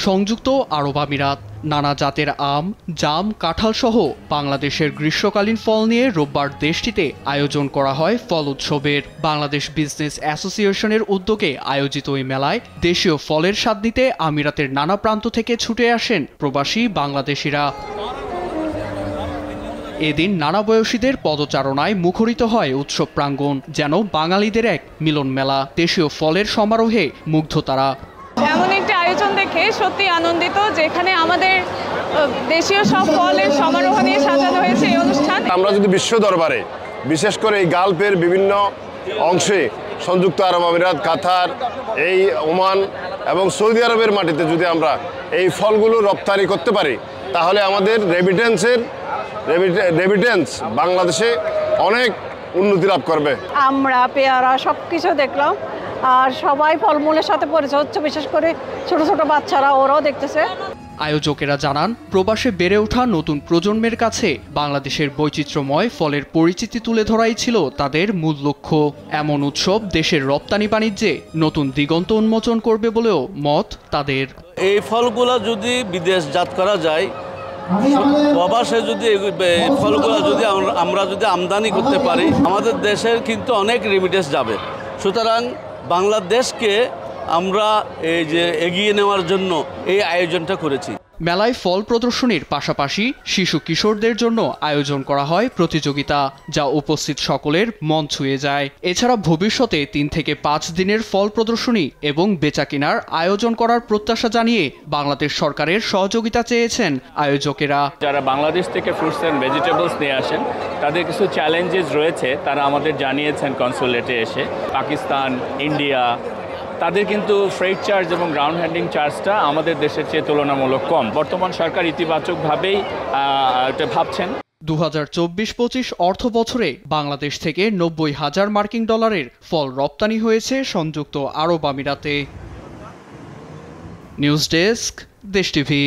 সংযুক্ত আরব আমিরাত। নানা জাতের আম, জাম, কাঁঠাল সহ বাংলাদেশের গ্রীষ্মকালীন ফল নিয়ে রোববার দেশটিতে আয়োজন করা হয় ফল উৎসবের। বাংলাদেশ বিজনেস অ্যাসোসিয়েশনের উদ্যোগে আয়োজিত এই মেলায় দেশীয় ফলের স্বাদ নিতে আমিরাতের নানা প্রান্ত থেকে ছুটে আসেন প্রবাসী বাংলাদেশিরা। এদিন নানা বয়সীদের পদচারণায় মুখরিত হয় উৎসব প্রাঙ্গণ, যেন বাঙালিদের এক মিলন মেলা। দেশীয় ফলের সমারোহে মুগ্ধ তারা। এমন একটি আয়োজন দেখে সত্যি আনন্দিত, যেখানে আমাদের দেশীয় সব ফলের সমারোহ নিয়ে সাজানো হয়েছে এই অনুষ্ঠান। আমরা যদি বিশ্ব দরবারে, বিশেষ করে এই গালফের বিভিন্ন অংশে, সংযুক্ত আরব আমিরাত, কাতার, এই ওমান এবং সৌদি আরবের মাটিতে যদি আমরা এই ফলগুলো রপ্তানি করতে পারি, তাহলে আমাদের রেমিটেন্স বাংলাদেশে অনেক উন্নতি লাভ করবে। আমরা পেয়ারা সব কিছু দেখলাম, আর সবাই ফলমূলের সাথে পরিচয় হচ্ছে, বিশেষ করে ছোট ছোট বাচ্চারা, ওরাও দেখতেছে। আয়োজকেরা জানান, প্রবাসে বেড়ে ওঠা নতুন প্রজন্মের কাছে বাংলাদেশের বৈচিত্র্যময় ফলের পরিচিতি তুলে ধরাই ছিল তাদের মূল লক্ষ্য। এমন উৎসব দেশের রপ্তানি বাণিজ্যে নতুন দিগন্ত উন্মোচন করবে বলেও মত তাদের। এই ফলগুলো যদি বিদেশজাত করা যায়, প্রবাসে যদি ফলগুলো যদি আমরা যদি আমদানি করতে পারি, আমাদের দেশের কিন্তু অনেক রেমিটেন্স যাবে। সুতরাং বাংলাদেশকে আমরা এই যে এগিয়ে নেওয়ার জন্য এই আয়োজনটা করেছি। মেলায় ফল প্রদর্শনীর পাশাপাশি শিশু কিশোরদের জন্য আয়োজন করা হয় প্রতিযোগিতা, যা উপস্থিত সকলের মন ছুঁয়ে যায়। এছাড়া ভবিষ্যতে 3 থেকে 5 দিনের ফল প্রদর্শনী এবং বেচাকেনার আয়োজন করার প্রত্যাশা জানিয়ে বাংলাদেশ সরকারের সহযোগিতা চেয়েছেন আয়োজকেরা। যারা বাংলাদেশ থেকে ফ্রুটস অ্যান্ড ভেজিটেবলস নিয়ে আসেন, তাদের কিছু চ্যালেঞ্জেস রয়েছে, তারা আমাদের জানিয়েছেন কনসুলেটে এসে। পাকিস্তান, ইন্ডিয়া, তাদের কিন্তু ফ্রেট চার্জ এবং গ্রাউন্ড হ্যান্ডলিং চার্জটা আমাদের দেশের চেয়ে তুলনামূলক কম। বর্তমান সরকার ইতিবাচকভাবেই এটা ভাবছেন। 2024-25 অর্থ বছরে বাংলাদেশ থেকে 90,000 মার্কিন ডলারের ফল রপ্তানি হয়েছে সংযুক্ত আরব আমিরাতে। নিউজ ডেস্ক, দেশ টিভি।